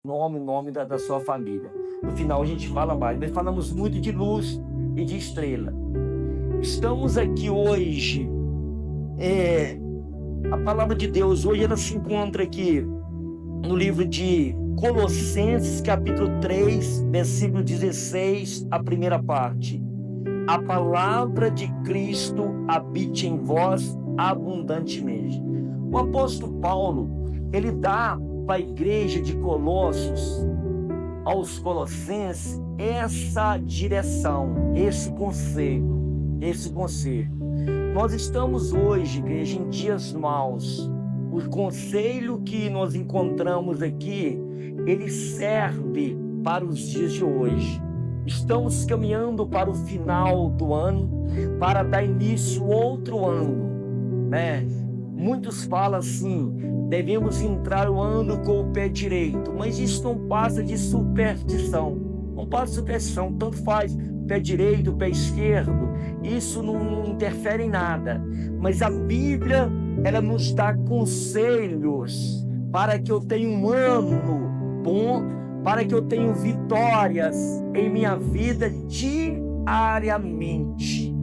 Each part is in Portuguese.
nome da sua família. No final a gente fala mais, mas falamos muito de luz e de estrela. Estamos aqui hoje, a palavra de Deus hoje ela se encontra aqui no livro de Colossenses, capítulo 3, versículo 16, a primeira parte. A palavra de Cristo habite em vós abundantemente. O apóstolo Paulo, ele dá para a igreja de Colossos, aos colossenses, essa direção, esse conselho. Nós estamos hoje, igreja, em dias maus. O conselho que nós encontramos aqui, ele serve para os dias de hoje. Estamos caminhando para o final do ano, para dar início a outro ano, né? Muitos falam assim, devemos entrar o ano com o pé direito, mas isso não passa de superstição. Não passa de superstição, tanto faz pé direito, pé esquerdo, isso não interfere em nada. Mas a Bíblia, ela nos dá conselhos para que eu tenha um ano bom, para que eu tenha vitórias em minha vida diariamente.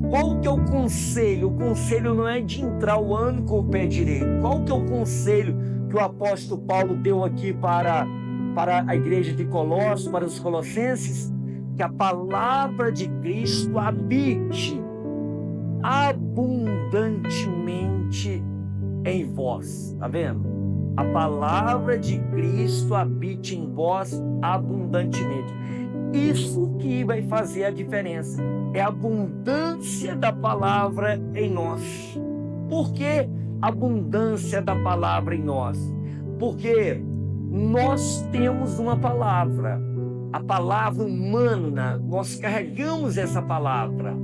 Qual que é o conselho? O conselho não é de entrar o ano com o pé direito. Qual que é o conselho que o apóstolo Paulo deu aqui para a igreja de Colossos, para os colossenses? Que a palavra de Cristo habite abundantemente em vós. Tá vendo? A palavra de Cristo habite em vós abundantemente. Isso que vai fazer a diferença. É a abundância da palavra em nós. Por que abundância da palavra em nós? Porque nós temos uma palavra. A palavra humana, nós carregamos essa palavra.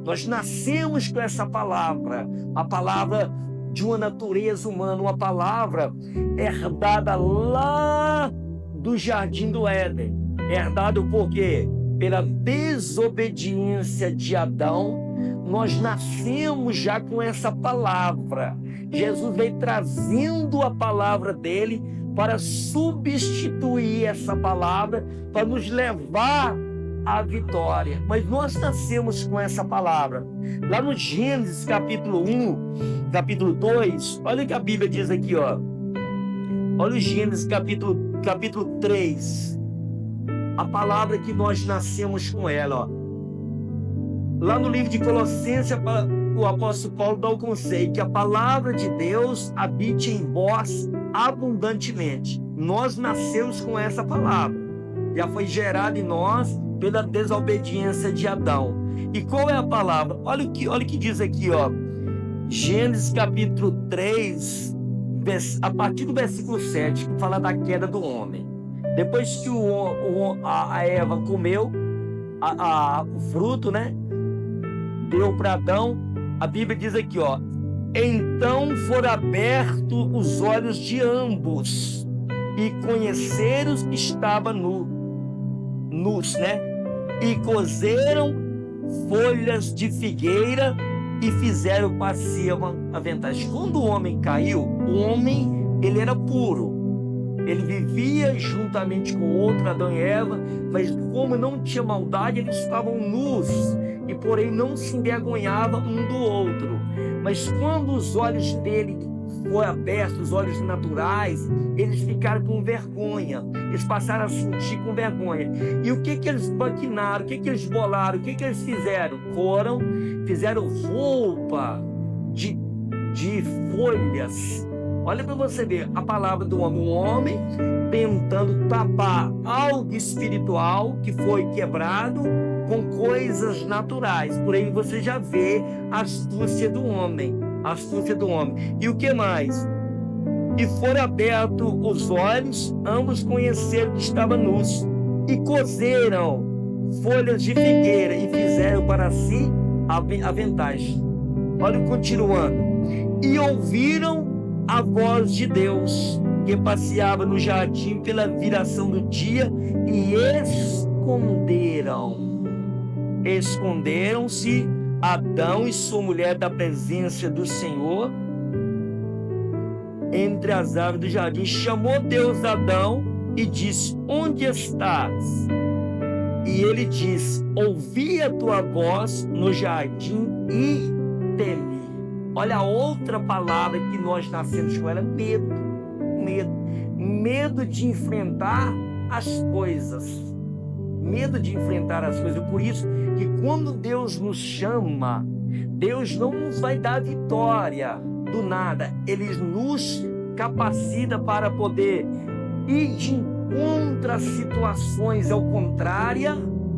Nós nascemos com essa palavra. A palavra de uma natureza humana, uma palavra herdada lá do Jardim do Éden. Herdado por quê? Pela desobediência de Adão, nós nascemos já com essa palavra. Jesus veio trazendo a palavra dele para substituir essa palavra, para nos levar à vitória. Mas nós nascemos com essa palavra. Lá no Gênesis capítulo 1, capítulo 2, olha o que a Bíblia diz aqui, ó. Olha o Gênesis capítulo 3. A palavra que nós nascemos com ela, ó. Lá no livro de Colossenses, o apóstolo Paulo dá o conselho que a palavra de Deus habite em vós abundantemente. Nós nascemos com essa palavra. Já foi gerada em nós pela desobediência de Adão. E qual é a palavra? Olha o que diz aqui, ó. Gênesis capítulo 3, a partir do versículo 7, que fala da queda do homem. Depois que a Eva comeu o fruto, né? Deu para Adão, a Bíblia diz aqui, ó. Então foram abertos os olhos de ambos e conheceram que estava nus, né? E cozeram folhas de figueira e fizeram para si aventais. Quando o homem caiu, o homem, ele era puro. Ele vivia juntamente com outro, Adão e Eva, mas como não tinha maldade, eles estavam nus e porém não se envergonhavam um do outro. Mas quando os olhos dele foram abertos, os olhos naturais, eles ficaram com vergonha. Eles passaram a sentir com vergonha. E o que eles maquinaram? O que eles bolaram? O que eles fizeram? Fizeram roupa de folhas. Olha para você ver a palavra do homem. Um homem tentando tapar algo espiritual que foi quebrado com coisas naturais. Por aí você já vê a astúcia do homem. E o que mais? E foram abertos os olhos, ambos conheceram que estavam nus. E cozeram folhas de figueira e fizeram para si aventais. Olha, continuando. E ouviram a voz de Deus, que passeava no jardim pela viração do dia, e esconderam-se Adão e sua mulher da presença do Senhor entre as árvores do jardim. Chamou Deus Adão e disse: onde estás? E ele diz: ouvi a tua voz no jardim e temi. Olha a outra palavra que nós nascemos com ela: medo. Medo de enfrentar as coisas. Medo de enfrentar as coisas. Por isso que quando Deus nos chama, Deus não nos vai dar vitória do nada. Ele nos capacita para poder ir de encontro às situações ao contrário,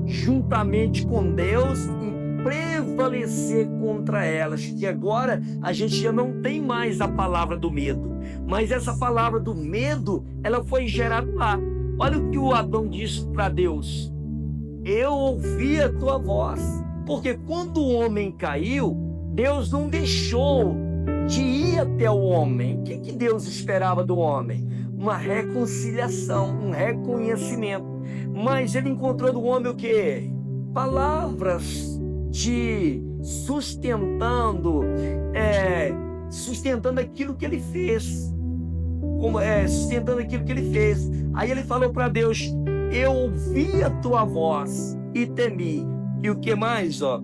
juntamente com Deus, e prevalecer contra elas. Que agora a gente já não tem mais a palavra do medo, mas essa palavra do medo, ela foi gerada lá. Olha o que o Adão disse para Deus: eu ouvi a tua voz. Porque quando o homem caiu, Deus não deixou de ir até o homem. O que Deus esperava do homem? Uma reconciliação, um reconhecimento. Mas ele encontrou do homem o quê? Palavras de sustentando aquilo que ele fez. Sustentando aquilo que ele fez. Aí ele falou para Deus: eu ouvi a tua voz e temi. E o que mais, ó?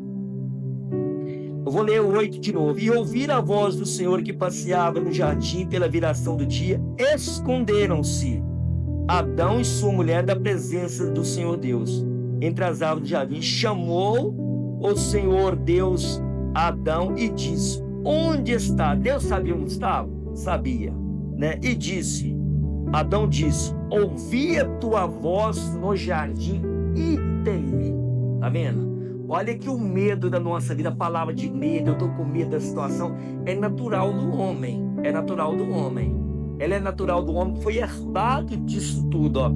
Eu vou ler o 8 de novo. E ouvir a voz do Senhor que passeava no jardim pela viração do dia, esconderam-se Adão e sua mulher da presença do Senhor Deus entre as árvores do jardim. Chamou o Senhor Deus Adão e disse: onde está? Deus sabia onde estava? Sabia, né? E disse, Adão disse: ouvi a tua voz no jardim e temi. Tá vendo? Olha que o medo da nossa vida, a palavra de medo, eu estou com medo da situação, é natural do homem. É natural do homem. Ela é natural do homem, foi herdado disso tudo, ó.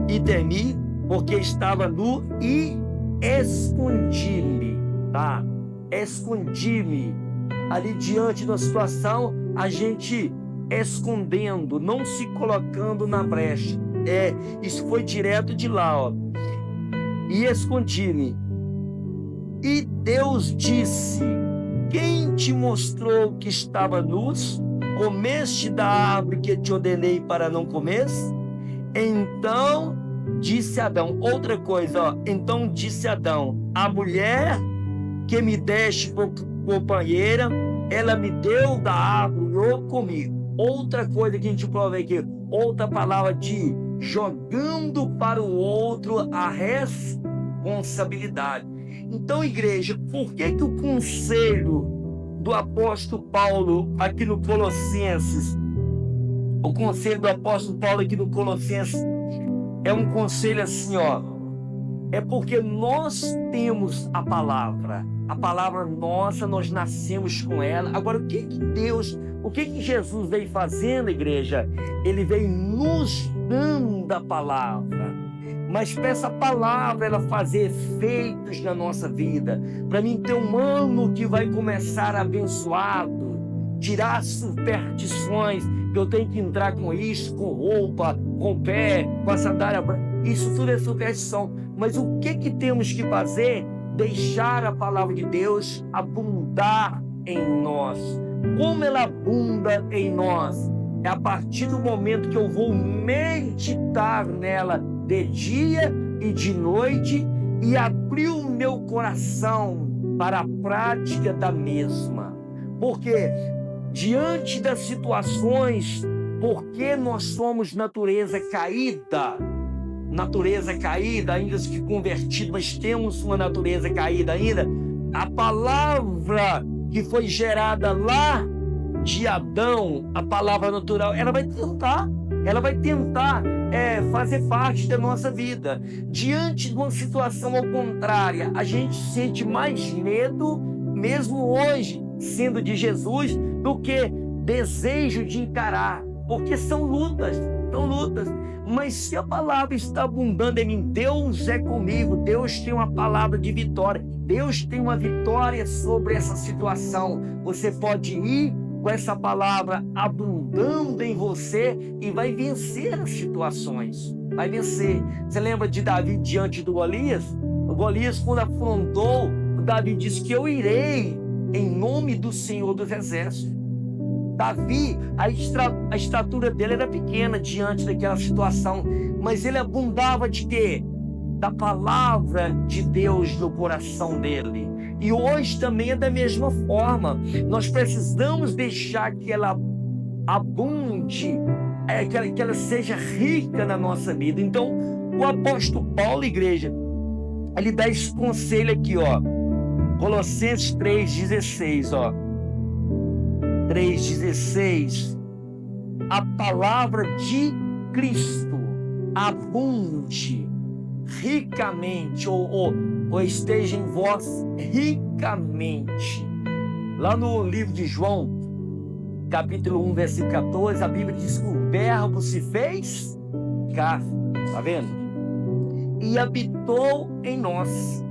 E temi, porque estava nu e escondi-me, tá? Escondi-me. Ali diante da situação, a gente escondendo, não se colocando na brecha. Isso foi direto de lá, ó. E escondi-me. E Deus disse: quem te mostrou que estava nus? Comeste da árvore que te ordenei para não comer? Então disse Adão, outra coisa, ó. Então disse Adão: a mulher que me deste por companheira, ela me deu da árvore e eu comi. Outra coisa que a gente prova aqui, outra palavra de jogando para o outro a responsabilidade. Então, igreja, por que o conselho do apóstolo Paulo aqui no Colossenses, o conselho do apóstolo Paulo aqui no Colossenses é um conselho assim, ó, é porque nós temos a palavra nossa, nós nascemos com ela. Agora, o que Jesus veio fazendo, igreja? Ele veio nos dando a palavra. Mas para essa palavra ela fazer efeitos na nossa vida, para mim ter um ano que vai começar abençoado, tirar superstições, que eu tenho que entrar com isso, com roupa, com pé, com a sandália branca, isso tudo é superstição. Mas o que temos que fazer? Deixar a palavra de Deus abundar em nós. Como ela abunda em nós? É a partir do momento que eu vou meditar nela de dia e de noite e abrir o meu coração para a prática da mesma. Porque diante das situações, porque nós somos natureza caída, ainda que convertido, mas temos uma natureza caída ainda, a palavra que foi gerada lá de Adão, a palavra natural, ela vai tentar fazer parte da nossa vida. Diante de uma situação ao contrário, a gente sente mais medo, mesmo hoje, sendo de Jesus, do que desejo de encarar, porque são lutas. Mas se a palavra está abundando em mim, Deus é comigo, Deus tem uma palavra de vitória, Deus tem uma vitória sobre essa situação. Você pode ir com essa palavra abundando em você e vai vencer as situações. Vai vencer. Você lembra de Davi diante do Golias? O Golias, quando afrontou, o Davi disse que eu irei em nome do Senhor dos Exércitos. Davi, a estatura dele era pequena diante daquela situação, mas ele abundava de quê? Da palavra de Deus no coração dele. E hoje também é da mesma forma. Nós precisamos deixar que ela abunde, que ela seja rica na nossa vida. Então, o apóstolo Paulo, igreja, ele dá esse conselho aqui, ó. Colossenses 3,16, ó. 3,16. A palavra de Cristo abunde ricamente, ou esteja em vós ricamente. Lá no livro de João, capítulo 1, versículo 14, a Bíblia diz que o verbo se fez carne, tá vendo? E habitou em nós,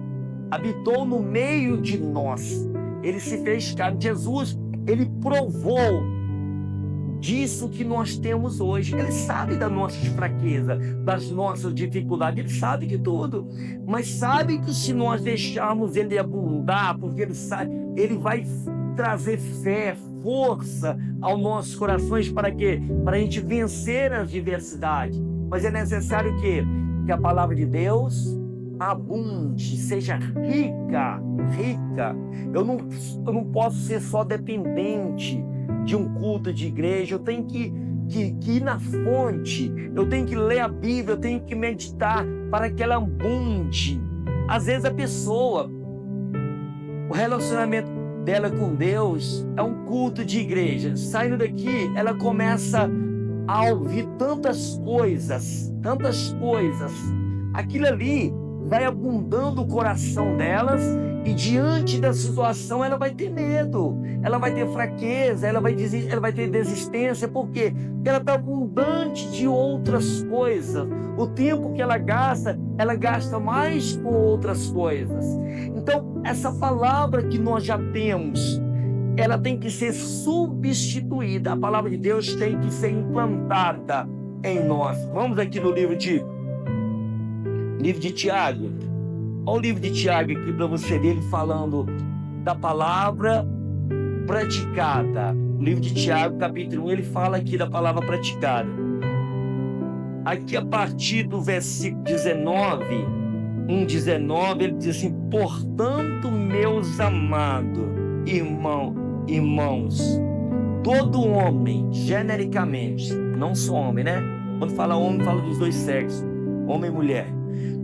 habitou no meio de nós. Ele se fez carne. Jesus, ele provou disso que nós temos hoje. Ele sabe das nossas fraquezas, das nossas dificuldades, ele sabe de tudo, mas sabe que se nós deixarmos ele abundar, porque ele sabe, ele vai trazer fé, força aos nossos corações. Para quê? Para a gente vencer as diversidades. Mas é necessário que a palavra de Deus abunde, seja rica. Eu não posso ser só dependente de um culto de igreja. Eu tenho que ir na fonte, eu tenho que ler a Bíblia, eu tenho que meditar para que ela abunde. Às vezes a pessoa, o relacionamento dela com Deus é um culto de igreja. Saindo daqui, ela começa a ouvir tantas coisas. Aquilo ali vai abundando o coração delas, e diante da situação ela vai ter medo, ela vai ter fraqueza, ela vai ter desistência. Por quê? Porque ela está abundante de outras coisas. O tempo que ela gasta mais com outras coisas. Então, essa palavra que nós já temos, ela tem que ser substituída. A palavra de Deus tem que ser implantada em nós. Vamos aqui no livro de Tiago. Olha o livro de Tiago aqui para você ver ele falando da palavra praticada. O livro de Tiago, capítulo 1, ele fala aqui da palavra praticada. Aqui a partir do versículo 19, 1,19, ele diz assim: portanto, meus amados irmãos, todo homem, genericamente, não só homem, né? Quando fala homem, fala dos dois sexos, homem e mulher.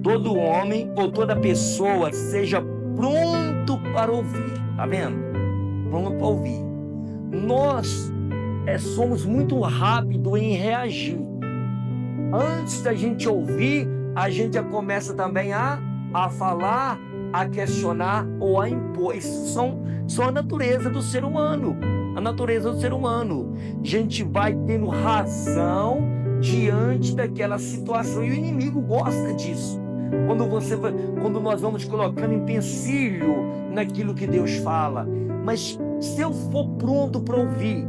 Todo homem ou toda pessoa seja pronto para ouvir. Tá vendo? Pronto para ouvir. Nós somos muito rápidos em reagir. Antes da gente ouvir, a gente já começa também a falar, a questionar ou a impor. Isso são a natureza do ser humano. A natureza do ser humano. A gente vai tendo razão diante daquela situação. E o inimigo gosta disso. Quando nós vamos colocando empecilho naquilo que Deus fala. Mas se eu for pronto para ouvir,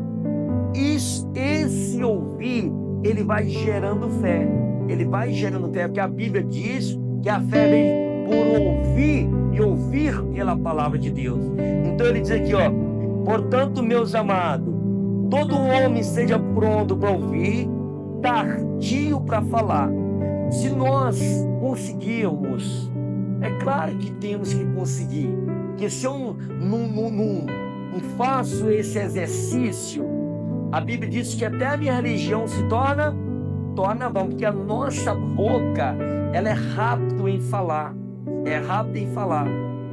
esse ouvir, ele vai gerando fé. Ele vai gerando fé, porque a Bíblia diz que a fé vem por ouvir e ouvir pela palavra de Deus. Então ele diz aqui, ó: portanto, meus amados, todo homem seja pronto para ouvir, tardio para falar. Se nós conseguirmos, é claro que temos que conseguir, porque se eu não faço esse exercício, a Bíblia diz que até a minha religião se torna vã, porque a nossa boca, ela é rápida em falar,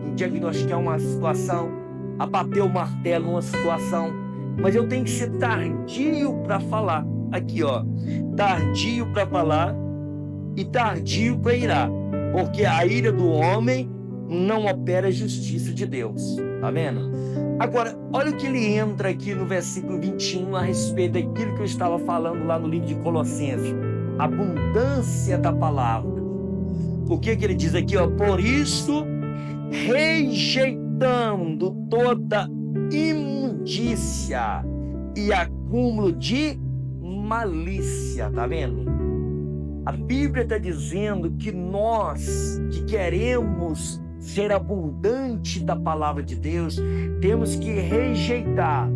em diagnosticar uma situação, a bater o martelo numa situação, mas eu tenho que ser tardio para falar. Aqui, ó, tardio para falar e tardio para irar, porque a ira do homem não opera a justiça de Deus. Tá vendo? Agora, olha o que ele entra aqui no versículo 21 a respeito daquilo que eu estava falando lá no livro de Colossenses. Abundância da palavra. O que ele diz aqui, ó? Por isso, rejeitando toda imundícia e acúmulo de malícia. Tá vendo? A Bíblia está dizendo que nós que queremos ser abundante da palavra de Deus, temos que rejeitar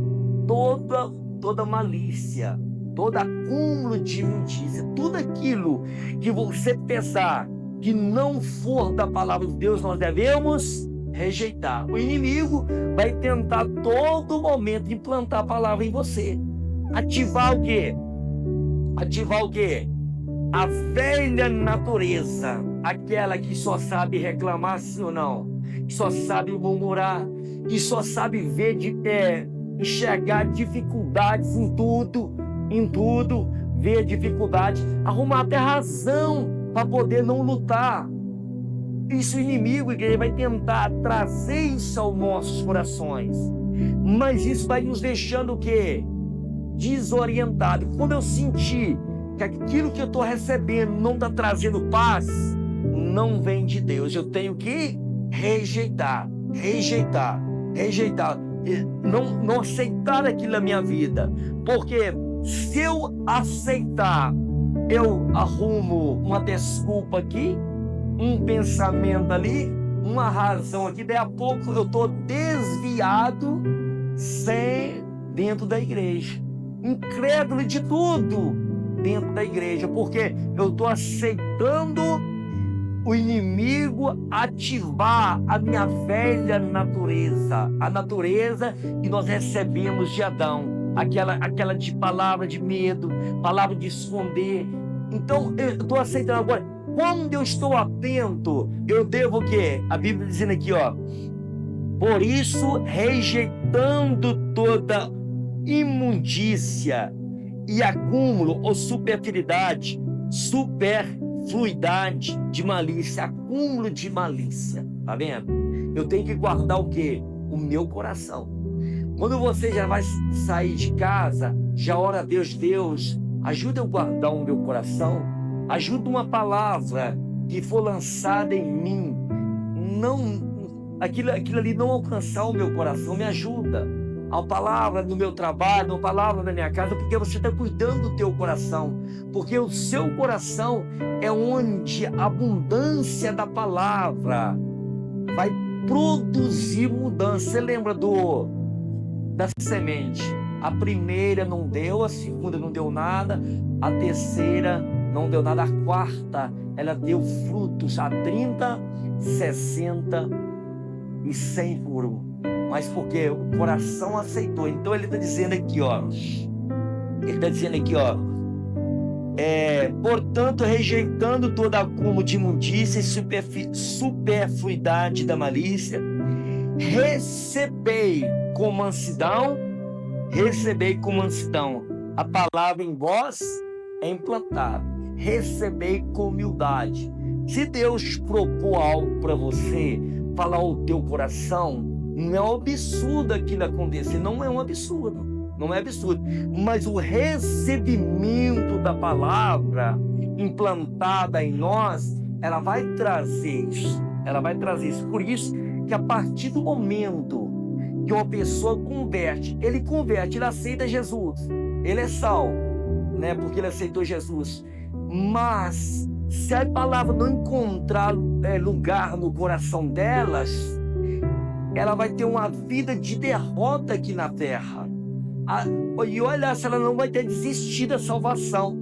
toda toda malícia, todo acúmulo de imundícia, tudo aquilo que você pensar que não for da palavra de Deus, nós devemos rejeitar. O inimigo vai tentar todo momento implantar a palavra em você. Ativar o quê? Ativar o quê? A velha natureza, aquela que só sabe reclamar sim ou não, que só sabe murmurar, que só sabe ver, enxergar dificuldades em tudo, ver dificuldade, arrumar até razão para poder não lutar. Isso o inimigo, igreja, vai tentar trazer isso aos nossos corações, mas isso vai nos deixando o quê? Desorientado. Quando eu sentir que aquilo que eu estou recebendo não está trazendo paz, não vem de Deus. Eu tenho que rejeitar, não aceitar aquilo na minha vida, porque se eu aceitar, eu arrumo uma desculpa aqui, um pensamento ali, uma razão aqui, daí a pouco eu estou desviado dentro da igreja, incrédulo de tudo dentro da igreja, porque eu estou aceitando o inimigo ativar a minha velha natureza, a natureza que nós recebemos de Adão, aquela de palavra de medo, palavra de esconder. Então eu estou aceitando agora. Quando eu estou atento, eu devo o quê? A Bíblia dizendo aqui, ó, por isso, rejeitando toda imundícia e acúmulo ou superfluidade de malícia, acúmulo de malícia, tá vendo? Eu tenho que guardar o quê? O meu coração. Quando você já vai sair de casa, já ora a Deus, ajuda eu a guardar o meu coração, ajuda uma palavra que for lançada em mim, aquilo ali não alcançar o meu coração, me ajuda. A palavra no meu trabalho, a palavra na minha casa, porque você está cuidando do teu coração, porque o seu coração é onde a abundância da palavra vai produzir mudança. Você lembra da semente? A primeira não deu, a segunda não deu nada, a terceira não deu nada, a quarta ela deu frutos a 30, 60 e 100 por um. Mas porque o coração aceitou. Então ele está dizendo aqui, ó. Portanto, rejeitando todo acúmulo de imundícia e superfluidade da malícia, recebei com mansidão a palavra em vós é implantada. Recebei com humildade. Se Deus propor algo para você, falar ao teu coração, não é um absurdo aquilo acontecer, não é um absurdo, mas o recebimento da palavra implantada em nós, ela vai trazer isso, por isso que a partir do momento que uma pessoa ele aceita Jesus, ele é salvo, né, porque ele aceitou Jesus, mas se a palavra não encontrar lugar no coração delas, ela vai ter uma vida de derrota aqui na terra. E olha, se ela não vai ter desistido da salvação,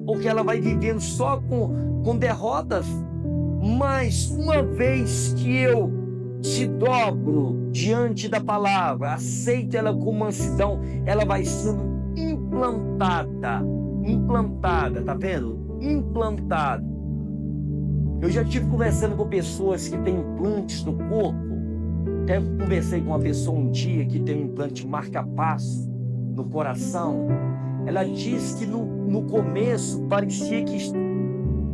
porque ela vai vivendo só com derrotas. Mas uma vez que eu se dobro diante da palavra, aceito ela com mansidão, ela vai sendo implantada, tá vendo? Implantada. Eu já estive conversando com pessoas que têm implantes no corpo. Até conversei com uma pessoa um dia que tem um implante marca-passo no coração. Ela disse que no começo parecia que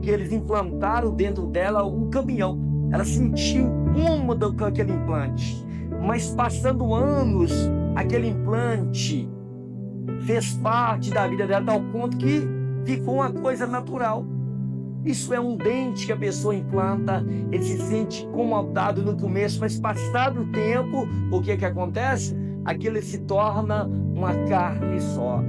eles implantaram dentro dela um caminhão. Ela sentia incômoda com aquele implante. Mas passando anos, aquele implante fez parte da vida dela, ao ponto que ficou uma coisa natural. Isso é um dente que a pessoa implanta, ele se sente incomodado no começo, mas passado o tempo, o que acontece? Aquilo se torna uma carne só.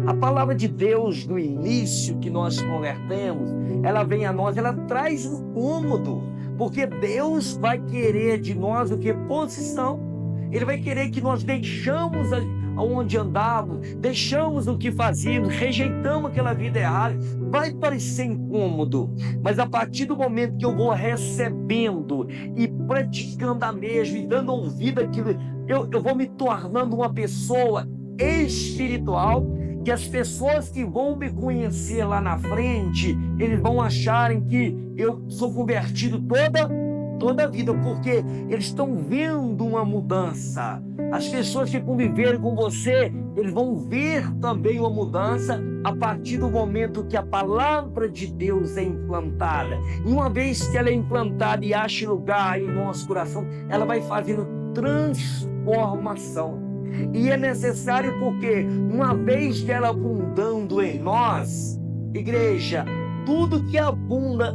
A palavra de Deus, no início que nós convertemos, ela vem a nós, ela traz incômodo, porque Deus vai querer de nós o que? Posição. Ele vai querer que nós deixamos onde andávamos, deixamos o que fazíamos, rejeitamos aquela vida errada. Vai parecer incômodo, mas a partir do momento que eu vou recebendo e praticando a mesma e dando ouvido àquilo, eu vou me tornando uma pessoa espiritual, que as pessoas que vão me conhecer lá na frente, eles vão acharem que eu sou convertido toda a vida, porque eles estão vendo uma mudança. As pessoas que conviverem com você, eles vão ver também uma mudança a partir do momento que a palavra de Deus é implantada. E uma vez que ela é implantada e acha lugar em nosso coração, ela vai fazendo transformação. E é necessário porque, uma vez que ela abundando em nós, igreja, tudo que abunda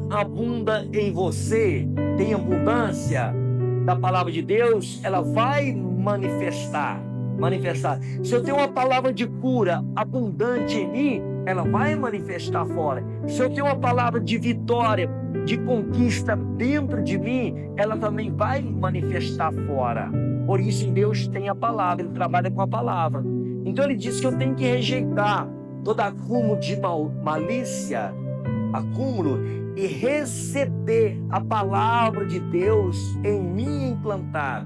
em você, tem abundância da palavra de Deus, ela vai manifestar. Se eu tenho uma palavra de cura abundante em mim, ela vai manifestar fora. Se eu tenho uma palavra de vitória, de conquista dentro de mim, ela também vai manifestar fora. Por isso, em Deus tem a palavra, Ele trabalha com a palavra. Então Ele diz que eu tenho que rejeitar todo acúmulo de malícia, acúmulo, e receber a palavra de Deus em mim implantada.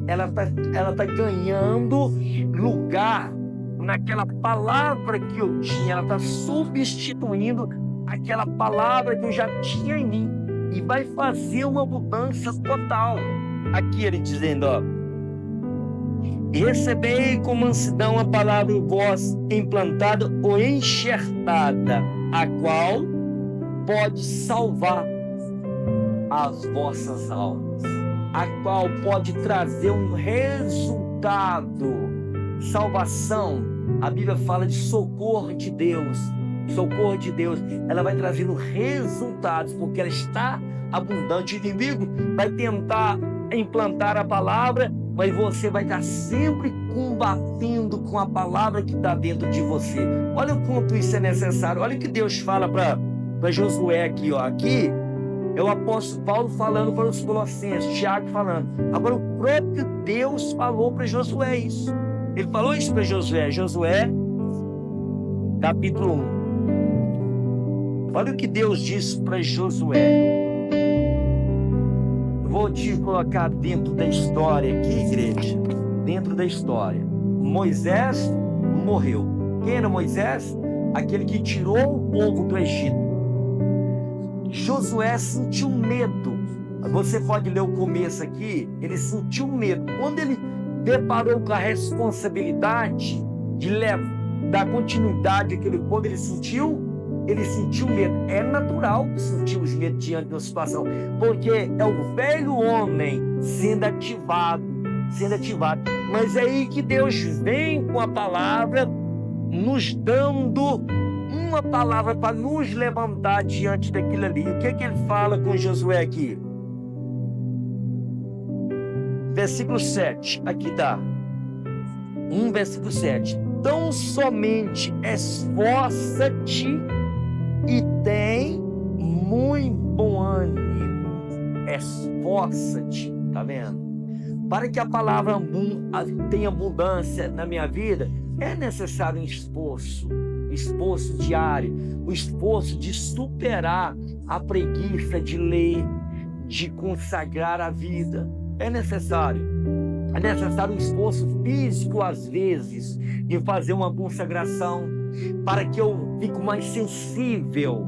Ela tá ganhando lugar naquela palavra que eu tinha. Ela está substituindo aquela palavra que eu já tinha em mim. E vai fazer uma mudança total. Aqui ele dizendo, ó: recebei com mansidão a palavra em vós implantada ou enxertada, a qual pode salvar as vossas almas, a qual pode trazer um resultado, salvação. A Bíblia fala de socorro de Deus. Socorro de Deus, ela vai trazendo resultados, porque ela está abundante. O inimigo vai tentar implantar a palavra, mas você vai estar sempre combatendo com a palavra que está dentro de você. Olha o quanto isso é necessário. Olha o que Deus fala para Josué aqui, ó. Aqui é o apóstolo Paulo falando para os Colossenses, Tiago falando. Agora o próprio Deus falou para Josué isso. Ele falou isso para Josué. Josué, capítulo 1. Olha o que Deus disse para Josué. Vou te colocar dentro da história aqui, igreja. Dentro da história. Moisés morreu. Quem era Moisés? Aquele que tirou o povo do Egito. Josué sentiu medo. Você pode ler o começo aqui. Ele sentiu medo. Quando ele deparou com a responsabilidade de dar continuidade àquele povo, ele sentiu medo. É natural sentir os medos diante de uma situação, porque é o velho homem sendo ativado. Mas é aí que Deus vem com a palavra, nos dando uma palavra para nos levantar diante daquilo ali. O que é que ele fala com Josué aqui? Versículo 7, aqui tá. Versículo 7. Tão somente esforça-te e tem muito bom ânimo. Esforça-te, tá vendo? Para que a palavra tenha abundância na minha vida, é necessário um esforço diário, o esforço de superar a preguiça de ler, de consagrar a vida. É necessário um esforço físico às vezes, de fazer uma consagração, para que eu fique mais sensível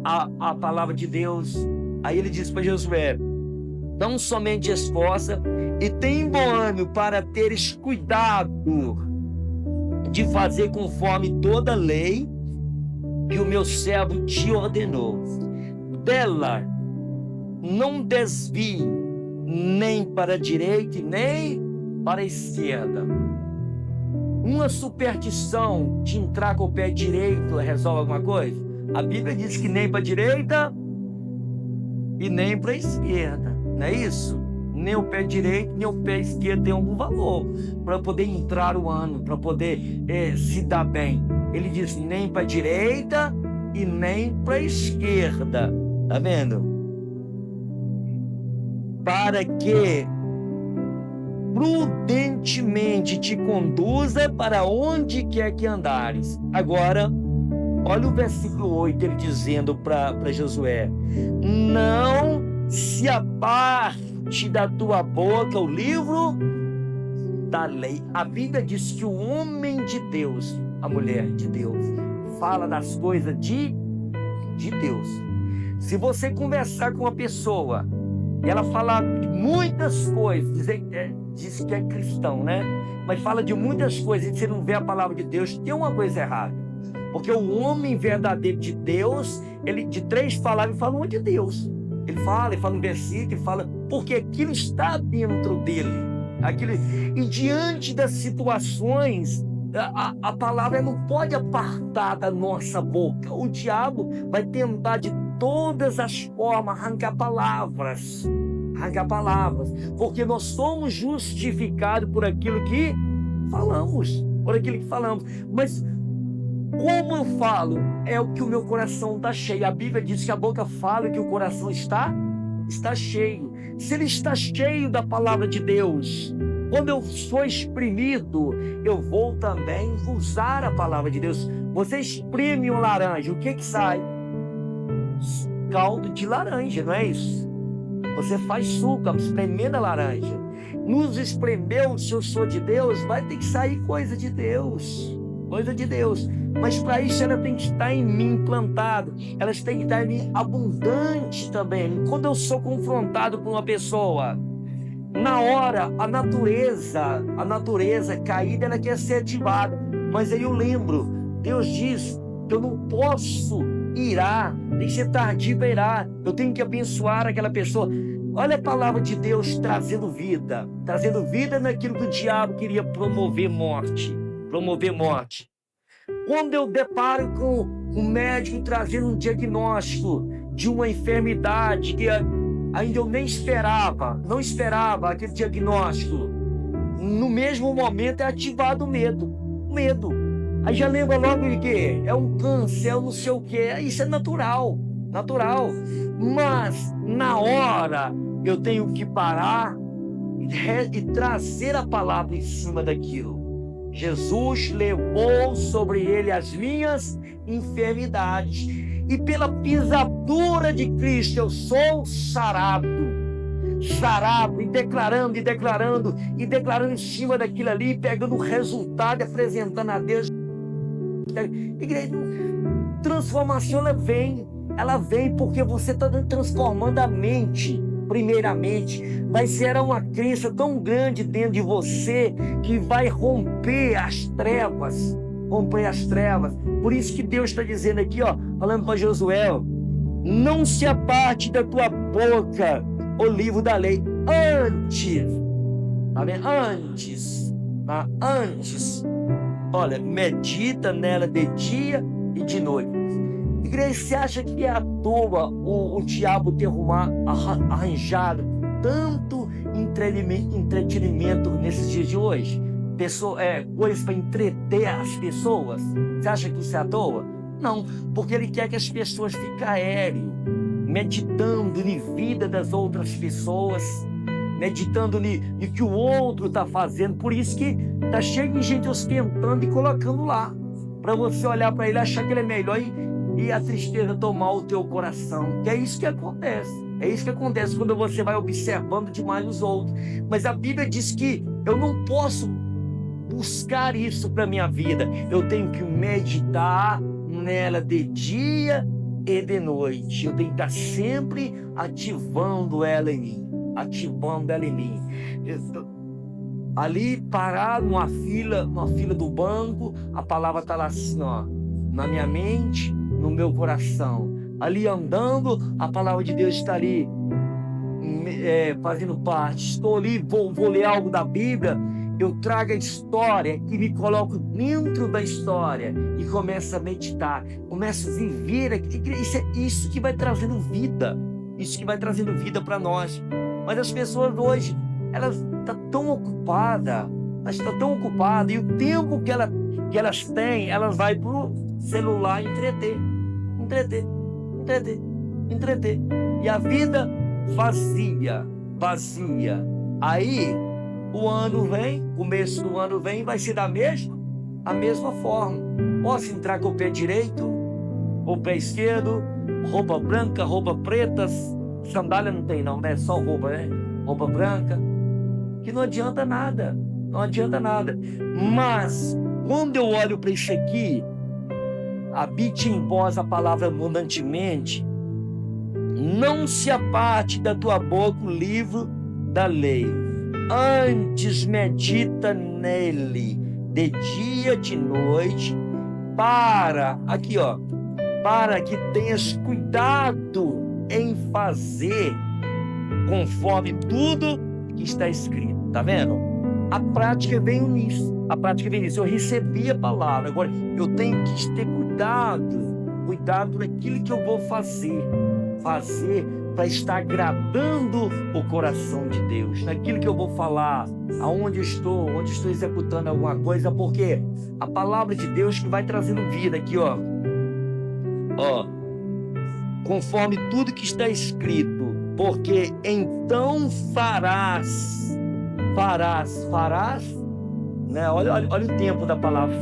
à palavra de Deus. Aí ele diz para Josué: não somente esforça e tem bom ânimo para teres cuidado de fazer conforme toda a lei que o meu servo te ordenou. Dela não desvie nem para a direita e nem para a esquerda. Uma superstição de entrar com o pé direito resolve alguma coisa? A Bíblia diz que nem para a direita e nem para a esquerda, não é isso? Nem o pé direito nem o pé esquerdo tem algum valor para poder entrar o ano, para poder se dar bem. Ele diz nem para a direita e nem para a esquerda, tá vendo? Para que prudentemente te conduza para onde quer que andares. Agora, olha o versículo 8, ele dizendo para Josué: não se aparte da tua boca o livro da lei. A Bíblia diz que o homem de Deus, a mulher de Deus, fala das coisas de Deus. Se você conversar com uma pessoa e ela falar de muitas coisas, diz que é cristão, né? Mas fala de muitas coisas e você não vê a palavra de Deus, tem uma coisa errada. Porque o homem verdadeiro de Deus, ele de 3 palavras fala uma de Deus. Ele fala um versículo, ele fala, porque aquilo está dentro dele. E diante das situações, a palavra não pode apartar da nossa boca. O diabo vai tentar de todas as formas arrancar palavras, porque nós somos justificados por aquilo que falamos, Mas como eu falo, é o que o meu coração está cheio. A Bíblia diz que a boca fala e que o coração está cheio. Se ele está cheio da palavra de Deus, quando eu sou exprimido, eu vou também usar a palavra de Deus. Você espreme uma laranja, o que sai? Caldo de laranja, não é isso? Você faz suco, espremendo a laranja. Nos espremeu, se eu sou de Deus, vai ter que sair coisa de Deus. Mas para isso ela tem que estar em mim plantada, elas têm que estar em mim abundante também. Quando eu sou confrontado com uma pessoa, na hora a natureza caída, ela quer ser ativada, mas aí eu lembro, Deus diz que eu não posso irar, tem que ser tardio para irar, eu tenho que abençoar aquela pessoa. Olha a palavra de Deus trazendo vida naquilo que o diabo queria promover morte. Quando eu deparo com um médico trazendo um diagnóstico de uma enfermidade que ainda eu não esperava aquele diagnóstico, no mesmo momento é ativado o medo. Aí já lembra logo de quê? É um câncer, é um não sei o quê. Isso é natural. Mas na hora eu tenho que parar e trazer a palavra em cima daquilo. Jesus levou sobre ele as minhas enfermidades, e pela pisadura de Cristo eu sou sarado, e declarando em cima daquilo ali, pegando o resultado e apresentando a Deus. Igreja, transformação ela vem porque você está transformando a mente. Primeiramente, vai ser uma crença tão grande dentro de você que vai romper as trevas. Por isso que Deus está dizendo aqui, falando para Josué: não se aparte da tua boca o livro da lei. Antes, olha, medita nela de dia e de noite. Igreja, você acha que é à toa o diabo ter arranjado tanto entretenimento nesses dias de hoje? Coisas para entreter as pessoas. Você acha que isso é à toa? Não, porque ele quer que as pessoas fiquem aéreas, meditando na vida das outras pessoas, meditando no que o outro está fazendo. Por isso que está cheio de gente ostentando e colocando lá, para você olhar para ele, achar que ele é melhor e a tristeza tomar o teu coração. Que é isso que acontece quando você vai observando demais os outros. Mas a Bíblia diz que eu não posso buscar isso para minha vida. Eu tenho que meditar nela de dia e de noite. Eu tenho que estar sempre ativando ela em mim. Ali parado numa fila do banco, a palavra está lá assim, na minha mente, no meu coração. Ali andando, a palavra de Deus está ali fazendo parte. Estou ali, vou ler algo da Bíblia, eu trago a história e me coloco dentro da história e começo a meditar, começo a viver. Isso que vai trazendo vida, para nós. Mas as pessoas hoje, elas estão tão ocupadas, e o tempo que elas têm, elas vão para o celular entreter. E a vida vazia. Aí o ano vem, começo do ano vem, vai ser a mesma forma. Posso entrar com o pé direito, ou o pé esquerdo, roupa branca, roupa preta, sandália não tem não, né? Só roupa, né? Roupa branca, que não adianta nada, não adianta nada. Mas, quando eu olho para isso aqui, habite em vós a palavra abundantemente, não se aparte da tua boca o livro da lei, antes medita nele de dia, de noite, para que tenhas cuidado em fazer conforme tudo que está escrito. Tá vendo? A prática veio nisso. Eu recebi a palavra, agora eu tenho que ter cuidado naquilo que eu vou fazer para estar agradando o coração de Deus, naquilo que eu vou falar, onde estou executando alguma coisa, porque a palavra de Deus que vai trazendo vida aqui, ó, conforme tudo que está escrito, porque então farás, né? Olha o tempo da palavra,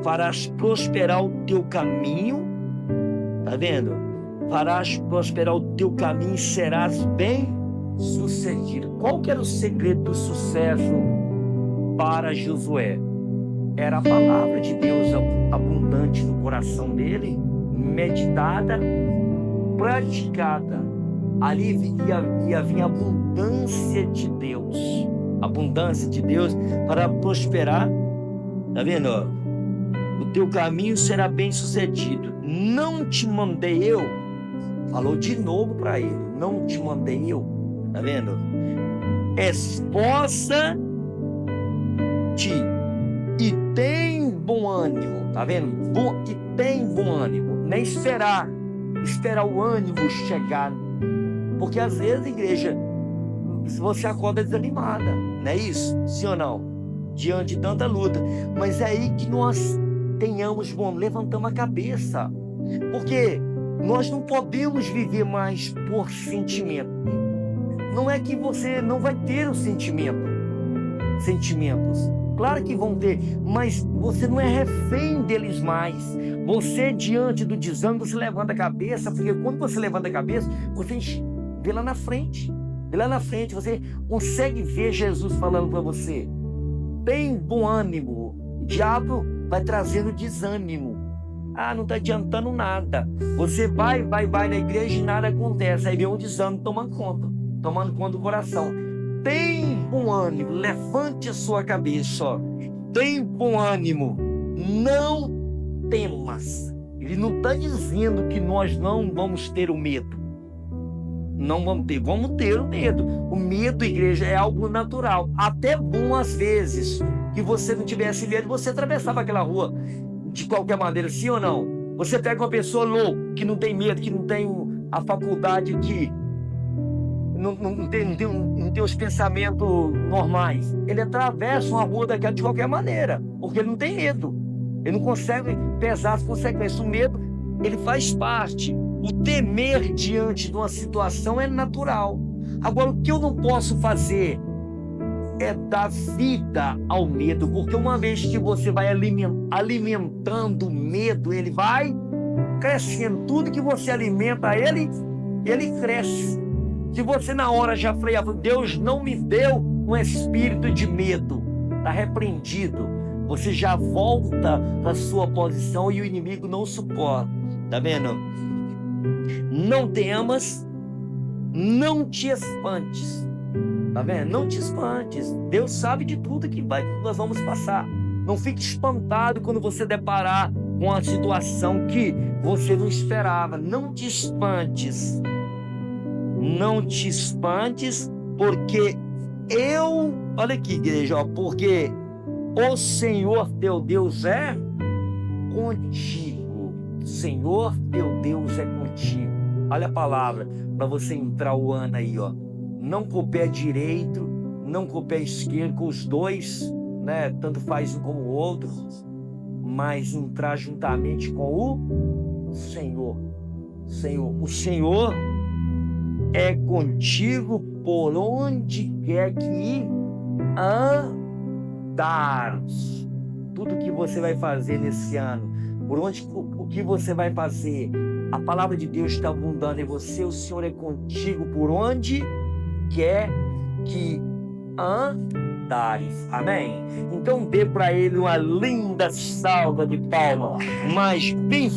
farás prosperar o teu caminho, tá vendo? Farás prosperar o teu caminho e serás bem sucedido. Qual que era o segredo do sucesso para Josué? Era a palavra de Deus abundante no coração dele, meditada, praticada. Ali ia vir abundância de Deus para prosperar. Tá vendo? O teu caminho será bem sucedido. Não te mandei eu, falou de novo para ele, não te mandei eu. Tá vendo? Esforça-te e tem bom ânimo. Tá vendo? E tem bom ânimo. Nem esperar o ânimo chegar. Porque às vezes, igreja, você acorda desanimada, não é isso? Sim ou não? Diante de tanta luta. Mas é aí que nós levantamos a cabeça. Porque nós não podemos viver mais por sentimento. Não é que você não vai ter os sentimentos. Claro que vão ter, mas você não é refém deles mais. Você, diante do desânimo, você levanta a cabeça, porque quando você levanta a cabeça, você vê lá na frente. Você consegue ver Jesus falando para você. Tem bom ânimo. O diabo vai trazendo desânimo. Não está adiantando nada. Você vai na igreja e nada acontece. Aí vem um desânimo tomando conta do coração. Tem bom ânimo, levante a sua cabeça, ó. Tem bom ânimo, não temas. Ele não está dizendo que nós não vamos ter o medo. Não vamos ter o medo. O medo, igreja, é algo natural. Até bom às vezes, que você não tivesse medo, você atravessava aquela rua de qualquer maneira, sim ou não? Você pega uma pessoa louca, que não tem medo, que não tem a faculdade de... Não tem os pensamentos normais. Ele atravessa uma rua daquela de qualquer maneira, porque ele não tem medo. Ele não consegue pesar as consequências. O medo, ele faz parte. O temer diante de uma situação é natural. Agora, o que eu não posso fazer é dar vida ao medo, porque uma vez que você vai alimentando o medo, ele vai crescendo. Tudo que você alimenta ele cresce. Se você na hora já freava, Deus não me deu um espírito de medo, está repreendido. Você já volta para sua posição e o inimigo não suporta. Tá vendo? Não temas, não te espantes. Tá vendo? Não te espantes. Deus sabe de tudo que nós vamos passar. Não fique espantado quando você deparar com uma situação que você não esperava. Não te espantes. Não te espantes, porque olha aqui, igreja, porque o Senhor teu Deus é contigo. Senhor teu Deus é contigo. Olha a palavra para você entrar o ano aí, ó. Não com o pé direito, não com o pé esquerdo, com os dois, né? Tanto faz um como o outro, mas entrar juntamente com o Senhor. O Senhor é contigo por onde quer que andares. Tudo que você vai fazer nesse ano, o que você vai fazer, a palavra de Deus está abundando em você, o Senhor é contigo por onde quer que andares. Amém? Então dê para ele uma linda salva de palmas, mas bem